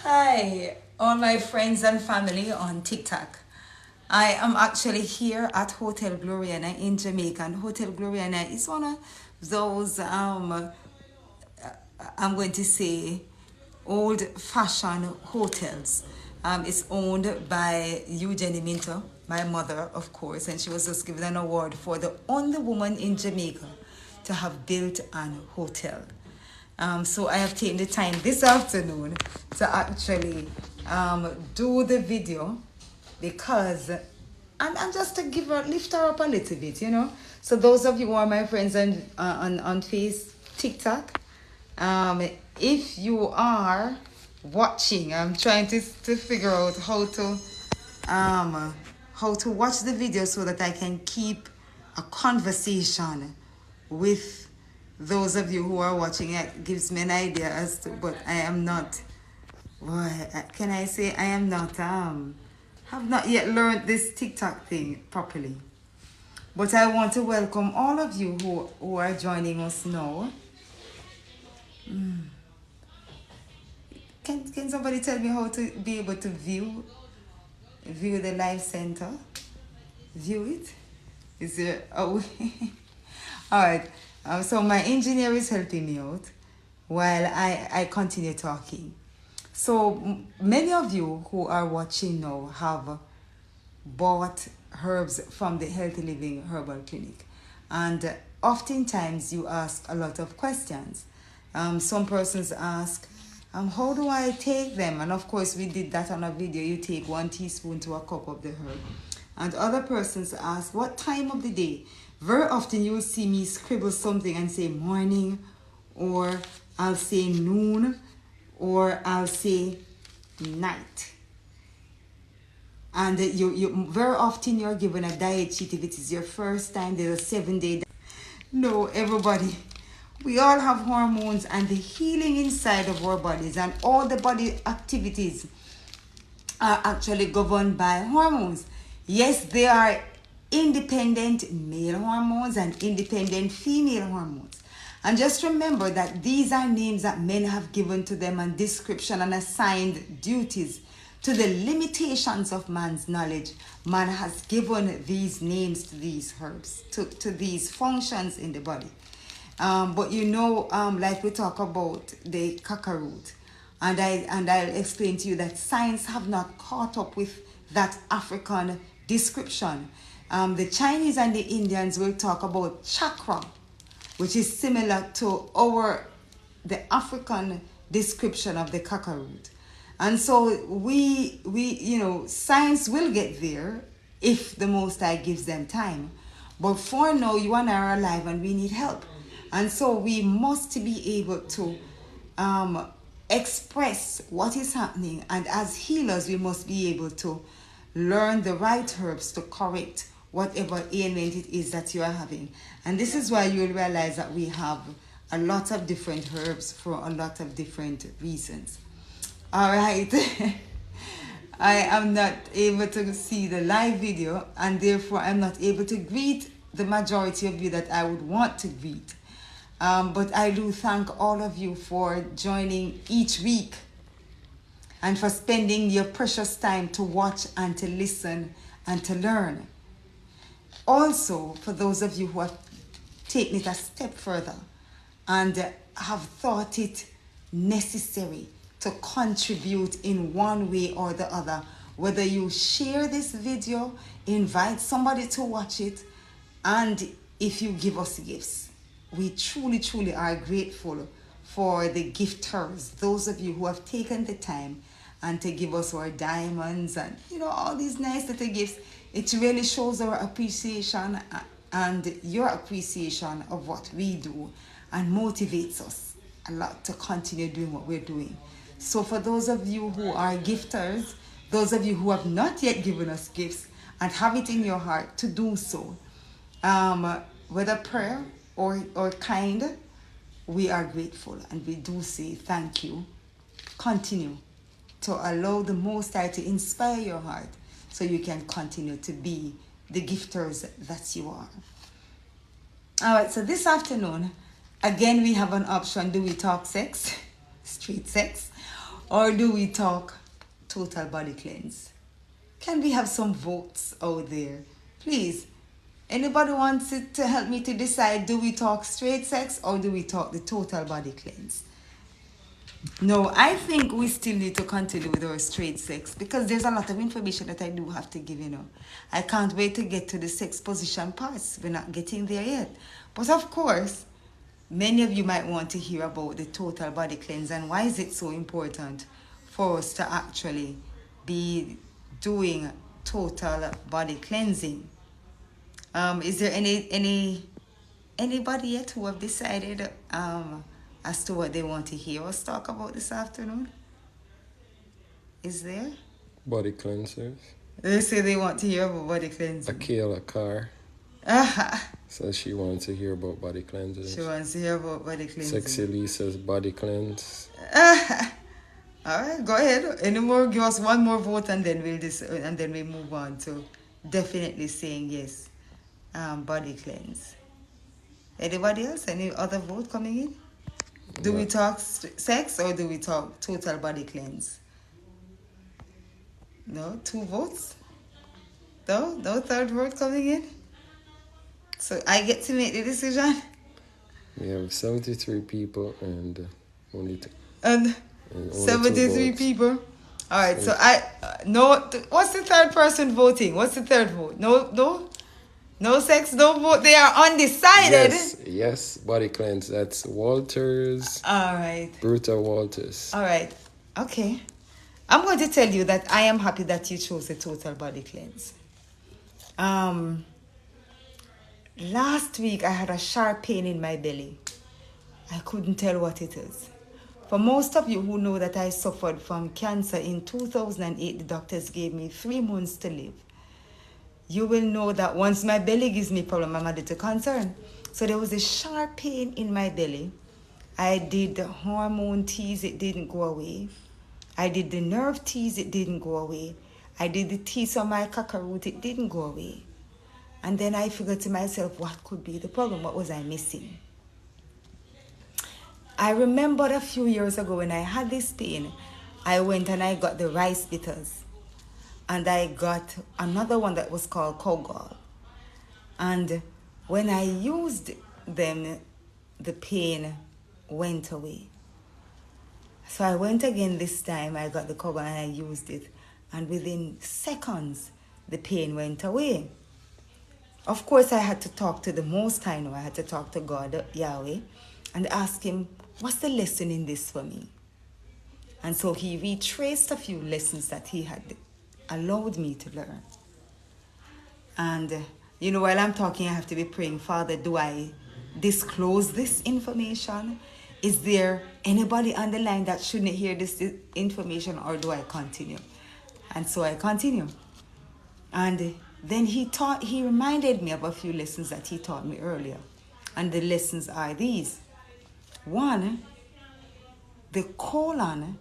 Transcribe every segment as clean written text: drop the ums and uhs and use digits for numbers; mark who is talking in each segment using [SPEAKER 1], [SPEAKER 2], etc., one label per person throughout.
[SPEAKER 1] Hi, all my friends and family on TikTok. I am actually here at Hotel Gloriana in Jamaica, and Hotel Gloriana is one of those I'm going to say old-fashioned hotels. It's owned by Eugenie Minto, my mother, of course, and she was just given an award for the only woman in Jamaica to have built an hotel. So I have taken the time this afternoon to actually do the video because and just to give her lift her up a little bit. So those of you who are my friends on TikTok, if you are watching, I'm trying to figure out how to watch the video so that I can keep a conversation with those of you who are watching. It gives me an idea as to, but I am not, what can I say? I am not, have not yet learned this TikTok thing properly. But I want to welcome all of you who are joining us now. Can somebody tell me how to be able to view the live center? View it? Is there a way? All right. So my engineer is helping me out while I continue talking. So many of you who are watching now have bought herbs from the Healthy Living Herbal Clinic. And oftentimes you ask a lot of questions. Some persons ask, how do I take them? And of course we did that on a video. You take 1 teaspoon to a cup of the herb. And other persons ask, what time of the day? Very often you will see me scribble something and say morning, or I'll say noon, or I'll say night. And you very often you're given a diet sheet if it is your first time. There's a 7-day diet. No, everybody, we all have hormones, and the healing inside of our bodies and all the body activities are actually governed by hormones. Yes, they are independent male hormones and independent female hormones. And just remember that these are names that men have given to them, and description and assigned duties to the limitations of man's knowledge. Man has given these names to these herbs, to these functions in the body. But like we talk about the cacaroot, and I'll explain to you that science have not caught up with that African description. The Chinese and the Indians will talk about chakra, which is similar to the African description of the cacaroot. And so science will get there if the Most High gives them time. But for now, you and I are alive and we need help. And so we must be able to express what is happening. And as healers, we must be able to learn the right herbs to correct whatever ailment it is that you are having. And this is why you'll realize that we have a lot of different herbs for a lot of different reasons. All right. I am not able to see the live video, and therefore I'm not able to greet the majority of you that I would want to greet. But I do thank all of you for joining each week and for spending your precious time to watch and to listen and to learn. Also, for those of you who have taken it a step further and have thought it necessary to contribute in one way or the other, whether you share this video, invite somebody to watch it, and if you give us gifts. We truly, truly are grateful for the gifters, those of you who have taken the time and to give us our diamonds and all these nice little gifts. It really shows our appreciation and your appreciation of what we do, and motivates us a lot to continue doing what we're doing. So for those of you who are gifters, those of you who have not yet given us gifts and have it in your heart to do so, whether prayer or kind, we are grateful, and we do say thank you. Continue to allow the Most High to inspire your heart so you can continue to be the gifters that you are. All right, so this afternoon, again, we have an option. Do we talk sex, street sex, Or do we talk total body cleanse? Can we have some votes out there? Please, anybody wants it to help me to decide, do we talk straight sex or do we talk the total body cleanse? No, I think we still need to continue with our straight sex because there's a lot of information that I do have to give, I can't wait to get to the sex position parts. We're not getting there yet. But of course, many of you might want to hear about the total body cleanse and why is it so important for us to actually be doing total body cleansing. Is there anybody yet who have decided as to what they want to hear us talk about this afternoon? Is there?
[SPEAKER 2] Body cleansers.
[SPEAKER 1] They say they want to hear about body cleansing.
[SPEAKER 2] Akela Carr says she wants to hear about body cleansers.
[SPEAKER 1] She wants to hear about body cleansing.
[SPEAKER 2] Sexy Lee says body cleanse.
[SPEAKER 1] All right, go ahead. Any more? Give us one more vote, and then we'll move on to definitely saying yes. Body cleanse. Anybody else? Any other vote coming in? Do we talk sex or do we talk total body cleanse? No, 2 votes. No third vote coming in. So I get to make the decision.
[SPEAKER 2] We have 73 people and only
[SPEAKER 1] and 73 people. All right. So no. What's the third person voting? What's the third vote? No sex, no vote. They are undecided.
[SPEAKER 2] Yes. Body cleanse. That's Walters.
[SPEAKER 1] All right.
[SPEAKER 2] Bruta Walters.
[SPEAKER 1] All right. Okay. I'm going to tell you that I am happy that you chose the total body cleanse. Last week I had a sharp pain in my belly. I couldn't tell what it is. For most of you who know that I suffered from cancer in 2008, the doctors gave me 3 months to live. You will know that once my belly gives me problem, I'm added to concern. So there was a sharp pain in my belly. I did the hormone teas, it didn't go away. I did the nerve teas, it didn't go away. I did the teas on my cockroot, it didn't go away. And then I figured to myself, what could be the problem? What was I missing? I remembered a few years ago when I had this pain, I went and I got the rice bitters. And I got another one that was called Kogol. And when I used them, the pain went away. So I went again this time, I got the Kogol and I used it. And within seconds, the pain went away. Of course, I had to talk to the Most High. I had to talk to God, Yahweh, and ask him, what's the lesson in this for me? And so he retraced a few lessons that he had allowed me to learn. And, while I'm talking, I have to be praying, Father, do I disclose this information? Is there anybody on the line that shouldn't hear this information, or do I continue? And so I continue. And then he reminded me of a few lessons that he taught me earlier. And the lessons are these. 1, the colon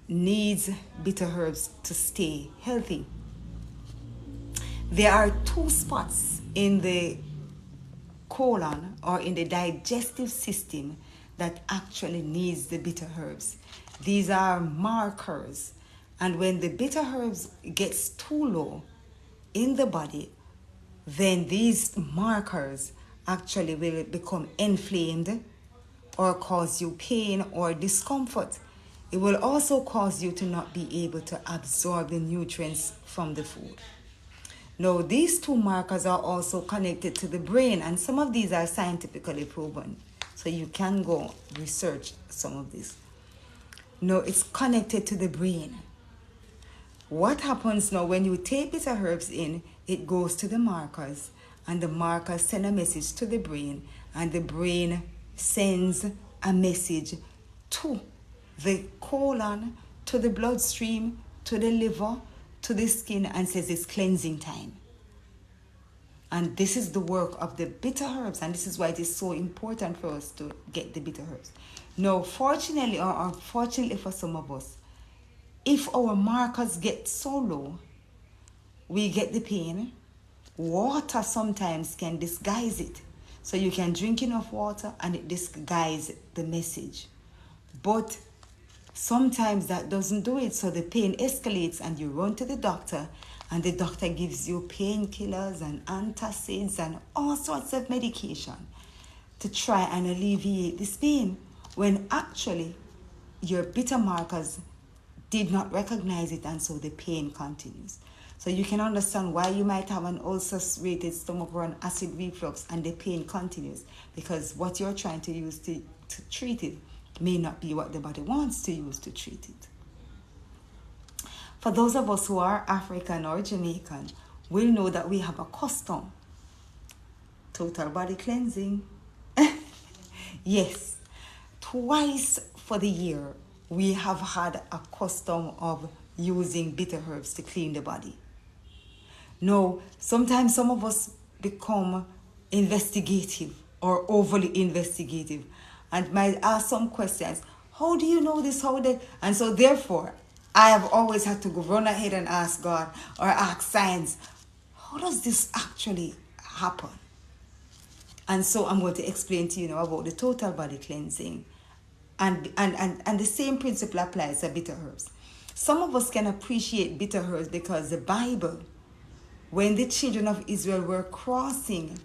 [SPEAKER 1] needs bitter herbs to stay healthy. There are 2 spots in the colon or in the digestive system that actually needs the bitter herbs. These are markers. And when the bitter herbs gets too low in the body, then these markers actually will become inflamed or cause you pain or discomfort. It will also cause you to not be able to absorb the nutrients from the food. Now, these 2 markers are also connected to the brain, and some of these are scientifically proven. So you can go research some of this. Now, it's connected to the brain. What happens now when you take bitter herbs in, it goes to the markers, and the markers send a message to the brain, and the brain sends a message to the colon, to the bloodstream, to the liver, to the skin, and says it's cleansing time. And this is the work of the bitter herbs, and this is why it is so important for us to get the bitter herbs. Now, fortunately or unfortunately for some of us, if our markers get so low, we get the pain. Water sometimes can disguise it. So you can drink enough water and it disguises the message. But Sometimes that doesn't do it, so the pain escalates and you run to the doctor, and the doctor gives you painkillers and antacids and all sorts of medication to try and alleviate this pain, when actually your beta markers did not recognize it, and so the pain continues. So you can understand why you might have an ulcerated stomach or an acid reflux and the pain continues, because what you're trying to use to treat it may not be what the body wants to use to treat it. For those of us who are African or Jamaican, we'll know that we have a custom. Total body cleansing. Yes, twice for the year we have had a custom of using bitter herbs to clean the body. No, sometimes some of us become investigative or overly investigative and might ask some questions. How do you know this? How did? And so therefore, I have always had to go run ahead and ask God or ask science, how does this actually happen? And so I'm going to explain to you now about the total body cleansing. And the same principle applies to bitter herbs. Some of us can appreciate bitter herbs because the Bible, when the children of Israel were crossing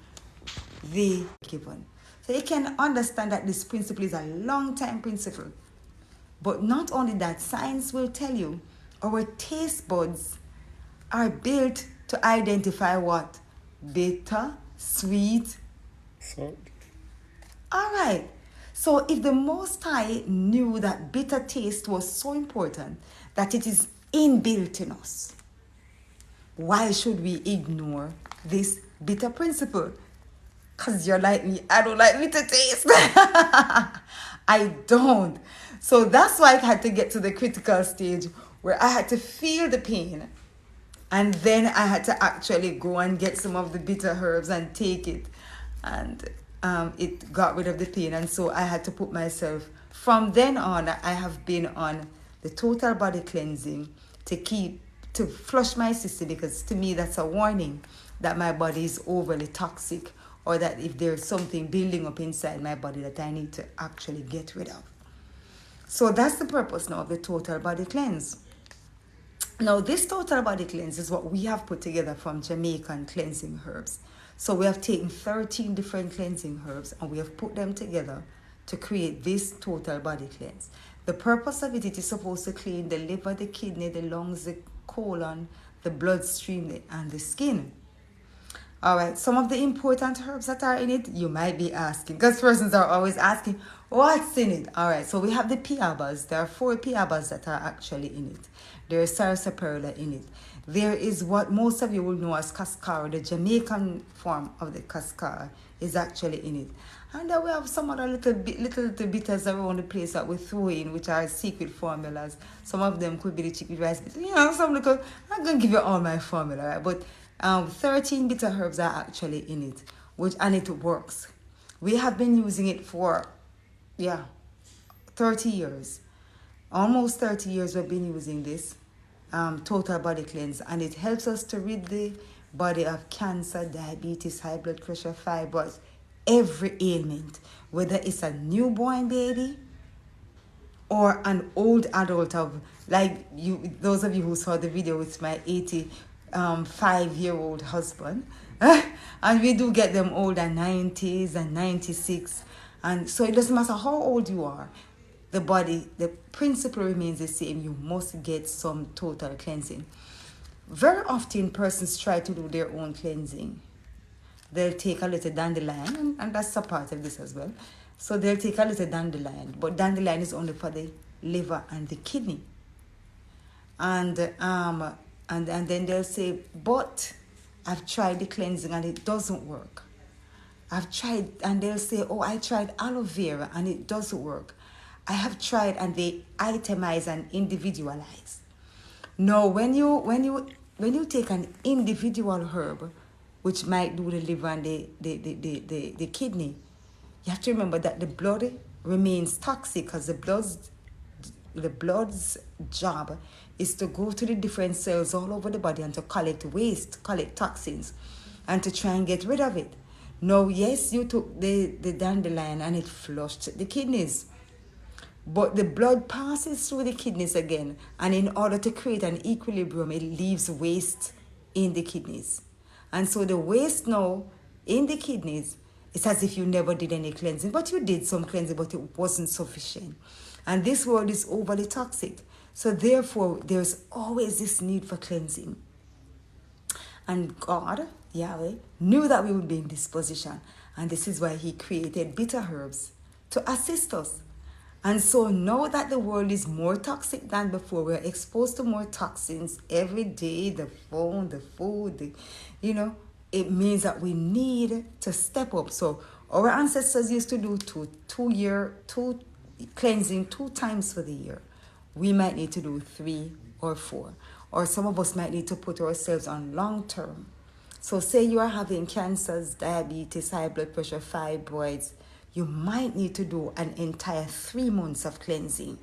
[SPEAKER 1] the given. So you can understand that this principle is a long time principle. But not only that, science will tell you our taste buds are built to identify what? Bitter, sweet.
[SPEAKER 2] Salt.
[SPEAKER 1] All right. So if the Most High knew that bitter taste was so important, that it is inbuilt in us, why should we ignore this bitter principle? Because you're like me, I don't like bitter taste. I don't. So that's why I had to get to the critical stage where I had to feel the pain. And then I had to actually go and get some of the bitter herbs and take it. And it got rid of the pain. And so I had to put myself, from then on, I have been on the total body cleansing to flush my system, because to me that's a warning that my body is overly toxic, or that if there's something building up inside my body that I need to actually get rid of. So that's the purpose now of the total body cleanse. Now this total body cleanse is what we have put together from Jamaican cleansing herbs. So we have taken 13 different cleansing herbs and we have put them together to create this total body cleanse. The purpose of it is supposed to clean the liver, the kidney, the lungs, the colon, the bloodstream, and the skin. All right, some of the important herbs that are in it, you might be asking, because persons are always asking, what's in it? All right, so we have the piabas. There are 4 piabas that are actually in it. There is sarsaparilla in it. There is what most of you will know as cascara. The Jamaican form of the cascara is actually in it. And then we have some other little bitters around the place that we throw in, which are secret formulas. Some of them could be the chicken rice bitters. You know, some little, I'm going to give you all my formula, right? But 13 bitter herbs are actually in it, and it works. We have been using it for, 30 years. Almost 30 years we've been using this total body cleanse, and it helps us to rid the body of cancer, diabetes, high blood pressure, fibroids, every ailment, whether it's a newborn baby or an old adult of, like you, those of you who saw the video with my 85-year-old husband, and we do get them older, 90s and 96, and so it doesn't matter how old you are, the body, the principle remains the same. You must get some total cleansing. Very often persons try to do their own cleansing. They'll take a little dandelion, and that's a part of this as well. So they'll take a little dandelion, but dandelion is only for the liver and the kidney. And then they'll say, but I've tried the cleansing and it doesn't work. I've tried, and they'll say, oh, I tried aloe vera and it doesn't work. I have tried, and they itemize and individualize. No, when you take an individual herb, which might do the liver and the kidney, you have to remember that the blood remains toxic, because the blood's job is to go to the different cells all over the body and to collect waste, collect toxins, and to try and get rid of it. No, yes, you took the dandelion and it flushed the kidneys. But the blood passes through the kidneys again, and in order to create an equilibrium, it leaves waste in the kidneys. And so the waste now in the kidneys, it's as if you never did any cleansing, but you did some cleansing, but it wasn't sufficient. And this world is overly toxic. So therefore, there's always this need for cleansing. And God, Yahweh, knew that we would be in this position. And this is why he created bitter herbs to assist us. And so now that the world is more toxic than before, we're exposed to more toxins every day, the phone, the food, it means that we need to step up. So our ancestors used to do two cleansing 2 times for the year. We might need to do 3 or 4. Or some of us might need to put ourselves on long term. So say you are having cancers, diabetes, high blood pressure, fibroids, you might need to do an entire 3 months of cleansing,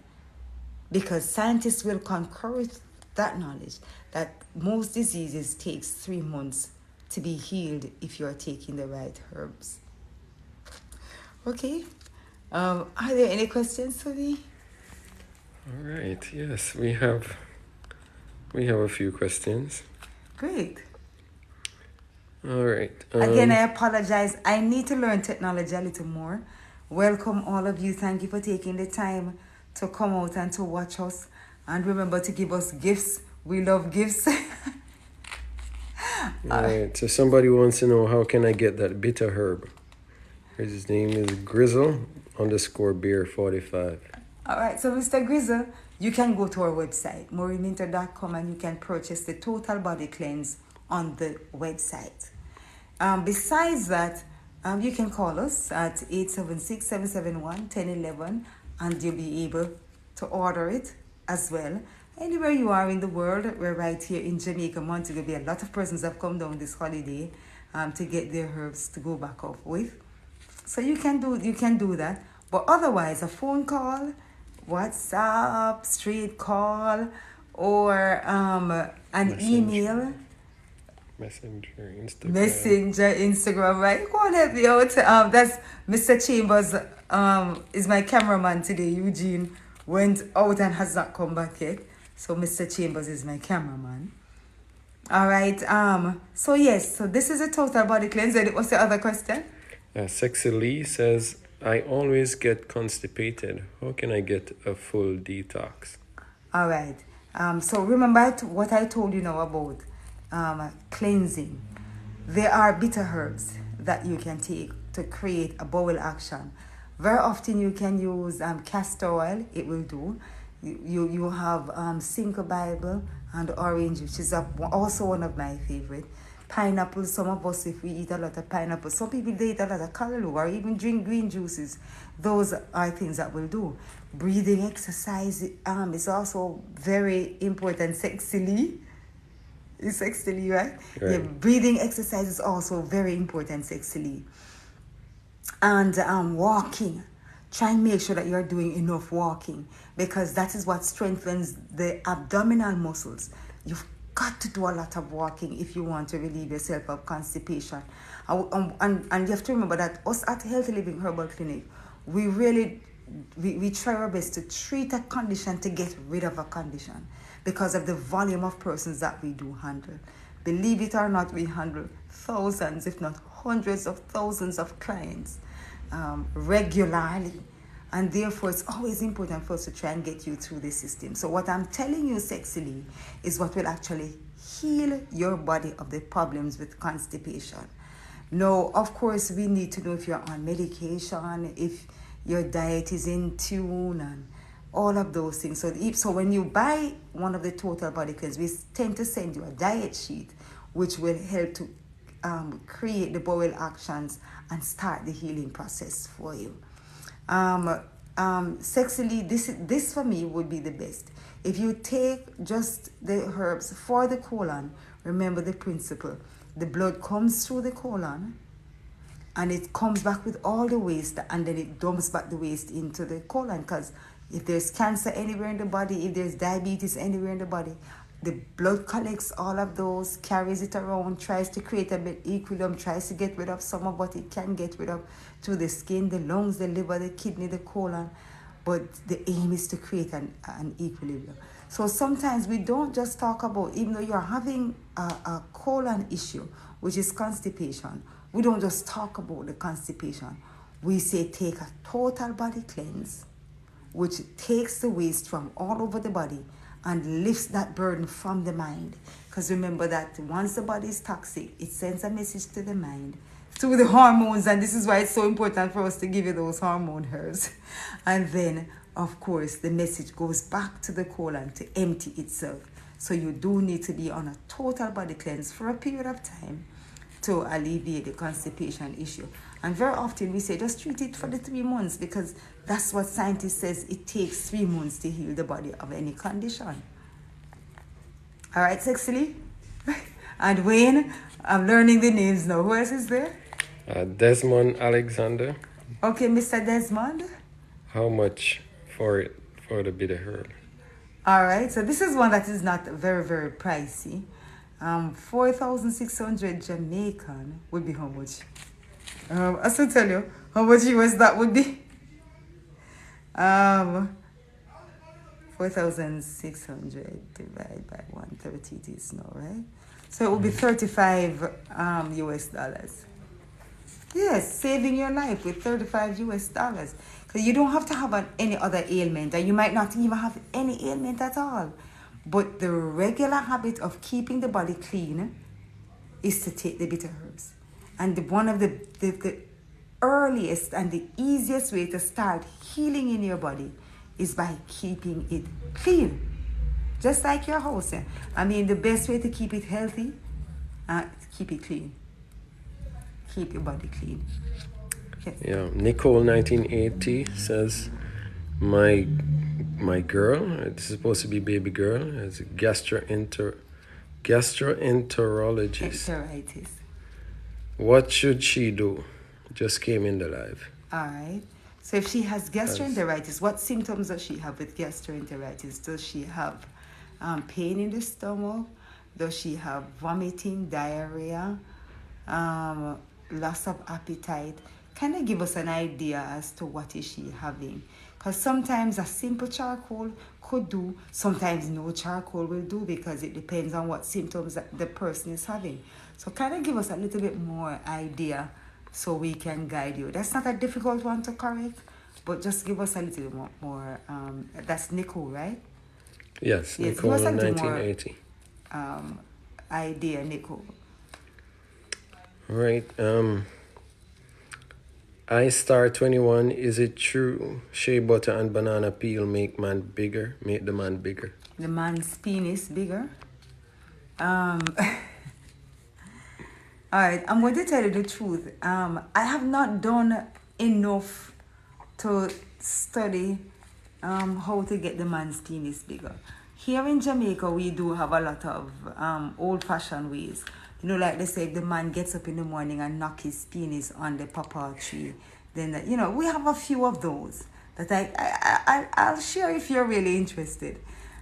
[SPEAKER 1] because scientists will concur with that knowledge that most diseases takes 3 months to be healed if you are taking the right herbs. Okay. Are there any questions for me?
[SPEAKER 2] All right. Yes, we have a few questions.
[SPEAKER 1] Great.
[SPEAKER 2] All right.
[SPEAKER 1] Again, I apologize. I need to learn technology a little more. Welcome all of you. Thank you for taking the time to come out and to watch us. And remember to give us gifts. We love gifts.
[SPEAKER 2] All right. So somebody wants to know, how can I get that bitter herb? His name is Grizzle_beer45.
[SPEAKER 1] All right. So Mr. Grizzle, you can go to our website, maureenminter.com, and you can purchase the Total Body Cleanse on the website. Besides that, you can call us at 876-771-1011, and you'll be able to order it as well. Anywhere you are in the world, we're right here in Jamaica, Montego Bay. A lot of persons have come down this holiday to get their herbs to go back up with. So you can do that. But otherwise, a phone call, WhatsApp, straight call, or an email.
[SPEAKER 2] Messenger,
[SPEAKER 1] Instagram, right? Go on, help me out. That's Mr. Chambers. Is my cameraman today. Eugene went out and has not come back yet. So Mr. Chambers is my cameraman. All right. So yes. So this is a Total Body Cleanse. What's the other question?
[SPEAKER 2] Sexy Lee says, I always get constipated. How can I get a full detox?
[SPEAKER 1] All right. So remember what I told you now about cleansing. There are bitter herbs that you can take to create a bowel action. Very often you can use castor oil. It will do. You have Cinco Bible and orange, which is also one of my favorite. Pineapple. Some of us, if we eat a lot of pineapple, some people they eat a lot of callaloo or even drink green juices. Those are things that will do. Breathing exercise is also very important. Sexily. It's sexily, right? Yeah, breathing exercise is also very important sexily. And walking. Try and make sure that you're doing enough walking, because that is what strengthens the abdominal muscles. You've got to do a lot of walking if you want to relieve yourself of constipation. And you have to remember that us at Healthy Living Herbal Clinic, we try our best to treat a condition to get rid of a condition, because of the volume of persons that we do handle. Believe it or not, we handle thousands, if not hundreds of thousands of clients regularly. And therefore, it's always important for us to try and get you through the system. So what I'm telling you sexily is what will actually heal your body of the problems with constipation. Now, of course, we need to know if you're on medication, if your diet is in tune, and all of those things. So when you buy one of the Total Body Cleanse, we tend to send you a diet sheet, which will help to create the bowel actions and start the healing process for you. Sexily, this for me would be the best. If you take just the herbs for the colon, remember the principle. The blood comes through the colon and it comes back with all the waste, and then it dumps back the waste into the colon, because if there's cancer anywhere in the body, if there's diabetes anywhere in the body, the blood collects all of those, carries it around, tries to create a bit equilibrium, tries to get rid of some of what it can get rid of through the skin, the lungs, the liver, the kidney, the colon. but the aim is to create an equilibrium. So sometimes we don't just talk about, even though you're having a colon issue, which is constipation, we don't just talk about the constipation. We say take a total body cleanse, which takes the waste from all over the body and lifts that burden from the mind. Because remember that once the body is toxic, it sends a message to the mind through the hormones, and this is why it's so important for us to give you those hormone herbs. And then, of course, the message goes back to the colon to empty itself. So you do need to be on a total body cleanse for a period of time to alleviate the constipation issue. And very often we say just treat it for the 3 months, because that's what scientists says it takes 3 months to heal the body of any condition. All right, Sexily? And Wayne, I'm learning the names now. Who else is there?
[SPEAKER 2] Desmond Alexander.
[SPEAKER 1] Okay, Mr. Desmond.
[SPEAKER 2] How much for the bitter herb?
[SPEAKER 1] All right, so this is one that is not very, very pricey. 4,600 Jamaican would be how much? I still tell you how much US that would be. 4,600 divided by 130 it is now, right? So it would be 35 US dollars. Yes, saving your life with 35 US dollars. Because you don't have to have any other ailment, and you might not even have any ailment at all. But the regular habit of keeping the body clean is to take the bitter herbs. And one of the earliest and the easiest way to start healing in your body is by keeping it clean. Just like your house. I mean, the best way to keep it healthy, keep it clean. Keep your body clean. Yes.
[SPEAKER 2] Yeah, Nicole 1980 says, my girl, it's supposed to be baby girl, is a gastroenterologist.
[SPEAKER 1] Enteritis.
[SPEAKER 2] What should she do? Just came in the live.
[SPEAKER 1] All right. So if she has gastroenteritis, what symptoms does she have with gastroenteritis? Does she have pain in the stomach? Does she have vomiting, diarrhea, loss of appetite? Kind of give us an idea as to what is she having. Because sometimes a simple charcoal could do, sometimes no charcoal will do, because it depends on what symptoms that the person is having. So kind of give us a little bit more idea so we can guide you. That's not a difficult one to correct, but just give us a little bit more. That's Nicole, right?
[SPEAKER 2] Yes, Nicole 1980.
[SPEAKER 1] Idea, Nicole.
[SPEAKER 2] Right. I Star 21, is it true shea butter and banana peel make the man bigger?
[SPEAKER 1] The man's penis bigger? All right, I'm going to tell you the truth. I have not done enough to study how to get the man's penis bigger. Here in Jamaica, we do have a lot of old-fashioned ways. You know, like they say, the man gets up in the morning and knock his penis on the pawpaw tree. Then, you know, we have a few of those that I'll share if you're really interested.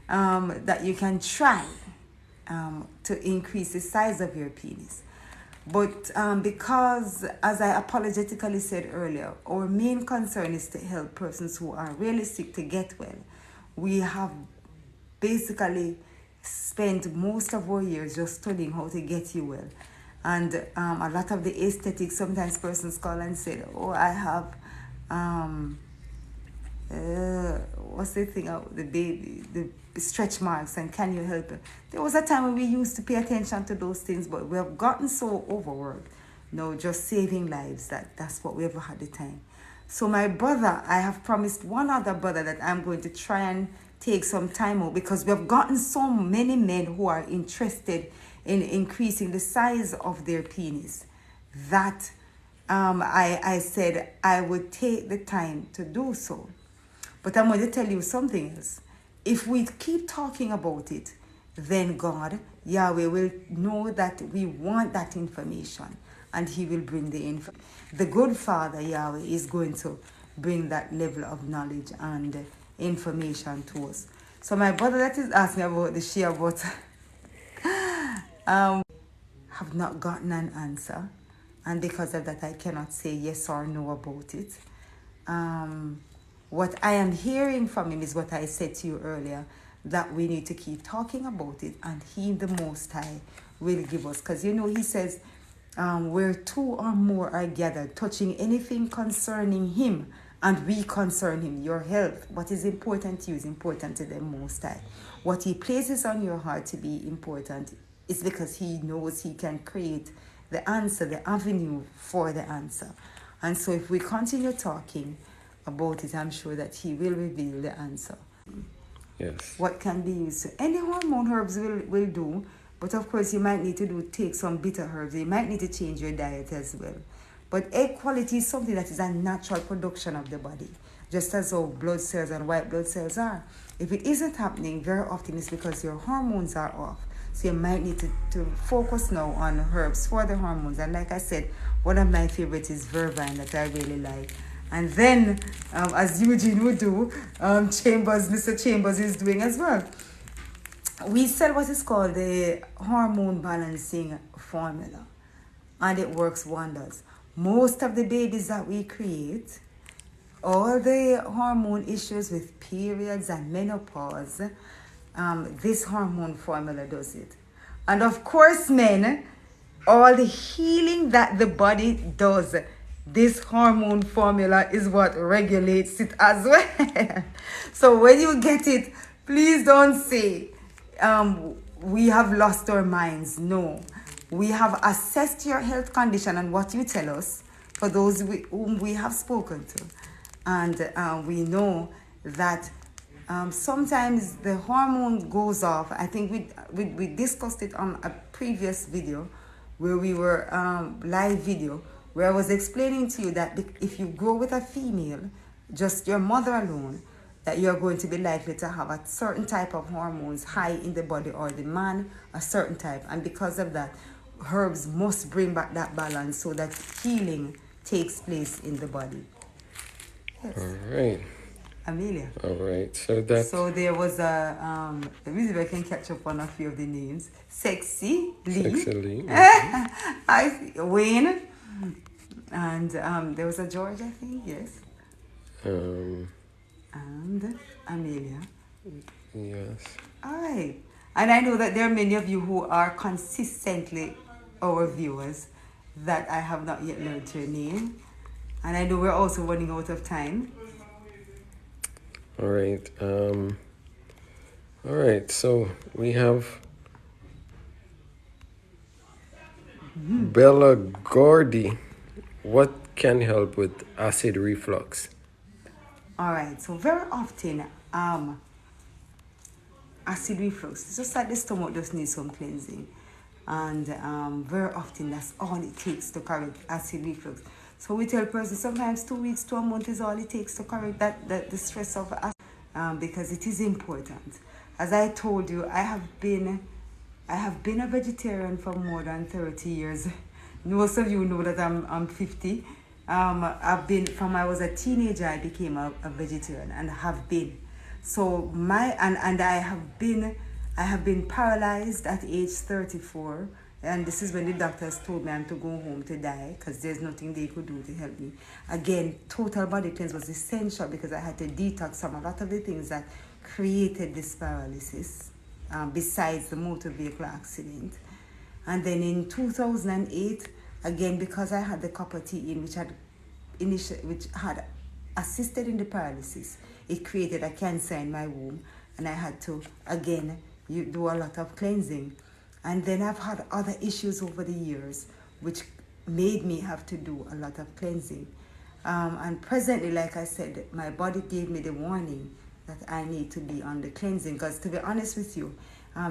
[SPEAKER 1] That you can try to increase the size of your penis. But because, as I apologetically said earlier, our main concern is to help persons who are really sick to get well. We have basically spent most of our years just studying how to get you well. And a lot of the aesthetics, sometimes persons call and say, oh, I have, what's the thing, the baby, the stretch marks, and can you help it? There was a time when we used to pay attention to those things, but we have gotten so overworked. No, just saving lives, that's what we ever had the time. So my brother, I have promised one other brother that I'm going to try and take some time out, because we have gotten so many men who are interested in increasing the size of their penis that I said I would take the time to do so. But I'm going to tell you something else. If we keep talking about it, then God, Yahweh, will know that we want that information, and he will bring the info. The good Father, Yahweh, is going to bring that level of knowledge and information to us. So my brother that is asking about the shea butter, have not gotten an answer, and because of that I cannot say yes or no about it. what I am hearing from him is what I said to you earlier, that we need to keep talking about it, and he, the Most High, will give us. Because you know, he says, where two or more are gathered, touching anything concerning him, and we concern him, your health, what is important to you is important to the Most High. What he places on your heart to be important is because he knows he can create the answer, the avenue for the answer. And so if we continue talking about it, I'm sure that he will reveal the answer.
[SPEAKER 2] Yes.
[SPEAKER 1] What can be used? Any hormone herbs will do, but of course you might need to take some bitter herbs. You might need to change your diet as well. But egg quality is something that is a natural production of the body, just as how blood cells and white blood cells are. If it isn't happening, very often it's because your hormones are off. So you might need to focus now on herbs for the hormones. And like I said, one of my favorites is vervine that I really like. And then, as Eugene would do, Mr. Chambers is doing as well. We sell what is called the hormone balancing formula, and it works wonders. Most of the babies that we create, all the hormone issues with periods and menopause, this hormone formula does it. And of course, men, all the healing that the body does, this hormone formula is what regulates it as well. So when you get it, please don't say, we have lost our minds. No. We have assessed your health condition and what you tell us, for those whom we have spoken to. And we know that sometimes the hormone goes off. I think we discussed it on a previous video where we were live video, where I was explaining to you that if you go with a female, just your mother alone, that you're going to be likely to have a certain type of hormones high in the body, or the man a certain type. And because of that, herbs must bring back that balance so that healing takes place in the body. Yes.
[SPEAKER 2] All right.
[SPEAKER 1] Amelia.
[SPEAKER 2] All right. So
[SPEAKER 1] there was a let me see if I can catch up on a few of the names. Sexy Lee.
[SPEAKER 2] Sexy Lee.
[SPEAKER 1] Wayne. And there was a George, I think, yes. And Amelia.
[SPEAKER 2] Yes.
[SPEAKER 1] All right. And I know that there are many of you who are consistently our viewers that I have not yet learned your name. And I know we're also running out of time.
[SPEAKER 2] All right. All right. So we have Bella Gordy. What can help with acid reflux?
[SPEAKER 1] All right. So very often, acid reflux, it's just like the stomach just needs some cleansing. And very often that's all it takes to correct acid reflux. So we tell persons sometimes 2 weeks to a month is all it takes to correct the stress of acid, because it is important. As I told you, I have been a vegetarian for more than 30 years. Most of you know that I'm 50. I've been, from I was a teenager, I became a vegetarian and have been. So I have been paralyzed at age 34, and this is when the doctors told me I'm to go home to die because there's nothing they could do to help me. Again, total body cleanse was essential because I had to detox from a lot of the things that created this paralysis, besides the motor vehicle accident. And then in 2008, again, because I had the copper T in, which had assisted in the paralysis, it created a cancer in my womb, and I had to, again, do a lot of cleansing. And then I've had other issues over the years, which made me have to do a lot of cleansing. And presently, like I said, my body gave me the warning that I need to be on the cleansing. Because to be honest with you,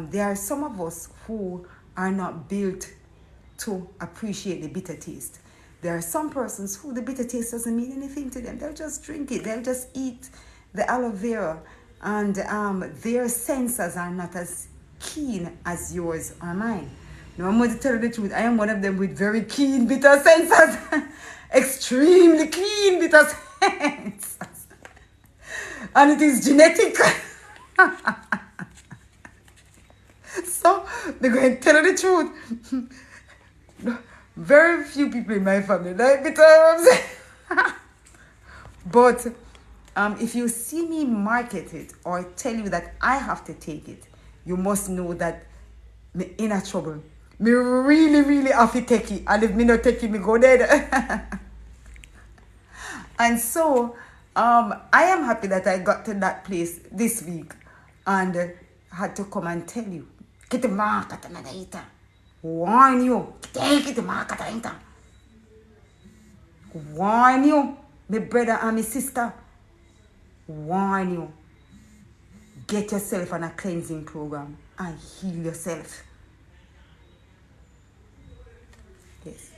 [SPEAKER 1] there are some of us who are not built to appreciate the bitter taste. There are some persons who the bitter taste doesn't mean anything to them. They'll just drink it. They'll just eat the aloe vera. And their senses are not as keen as yours or mine. Now, I'm going to tell you the truth. I am one of them with very keen bitter senses. Extremely keen bitter senses. And it is genetic. So, they're going to tell you the truth. Very few people in my family like bitter herbs. But if you see me market it or tell you that I have to take it, you must know that me in a trouble. Me really, really have to take it. And if me not take it, me go dead. And so, I am happy that I got to that place this week and had to come and tell you. Get the market and warn you. Take the market and warn you, my brother and my sister. Warn you. Get yourself on a cleansing program and heal yourself. Yes.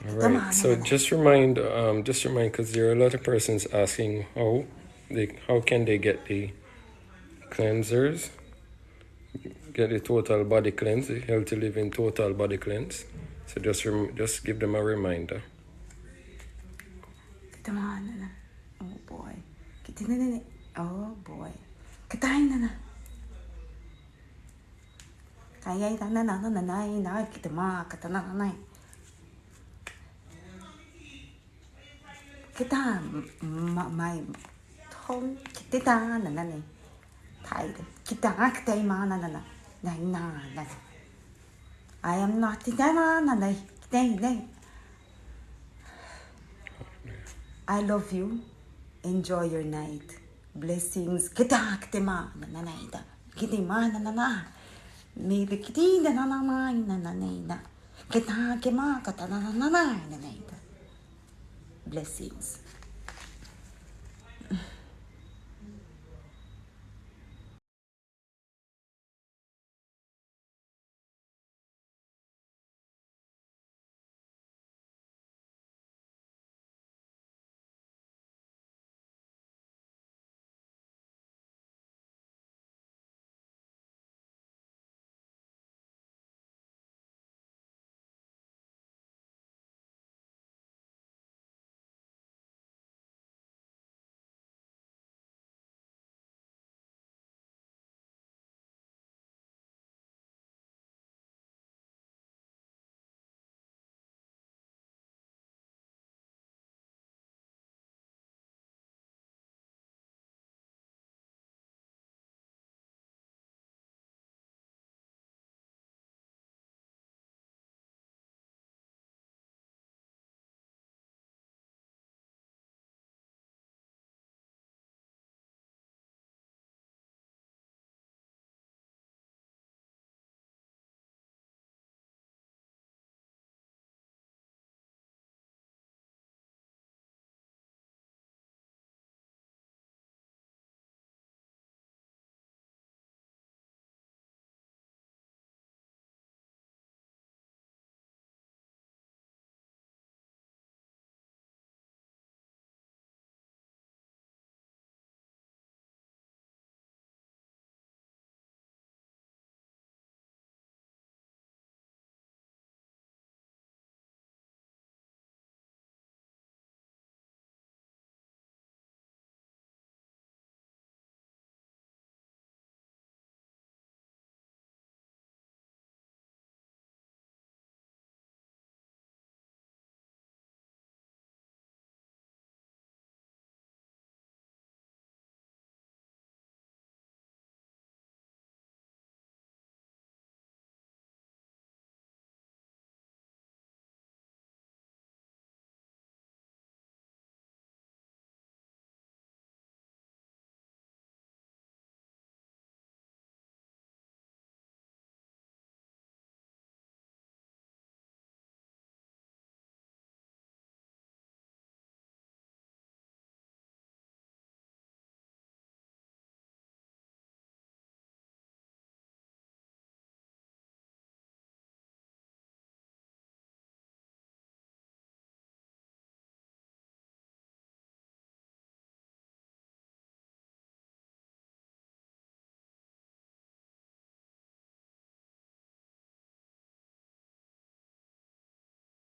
[SPEAKER 2] All right. So just remind, because there are a lot of persons asking how can they get the cleansers, get the total body cleanse, the healthy living total body cleanse. So just give them a reminder.
[SPEAKER 1] Come on, oh boy. Oh boy. Katayin na. Kaya na kita ma katana. Kita my home kita na. Tired. Kita ma na. I am not na. I love you. Enjoy your night. Blessings. Kita ma na. Kita ma na. Maybe kita na. Kita ma katana na. Blessings.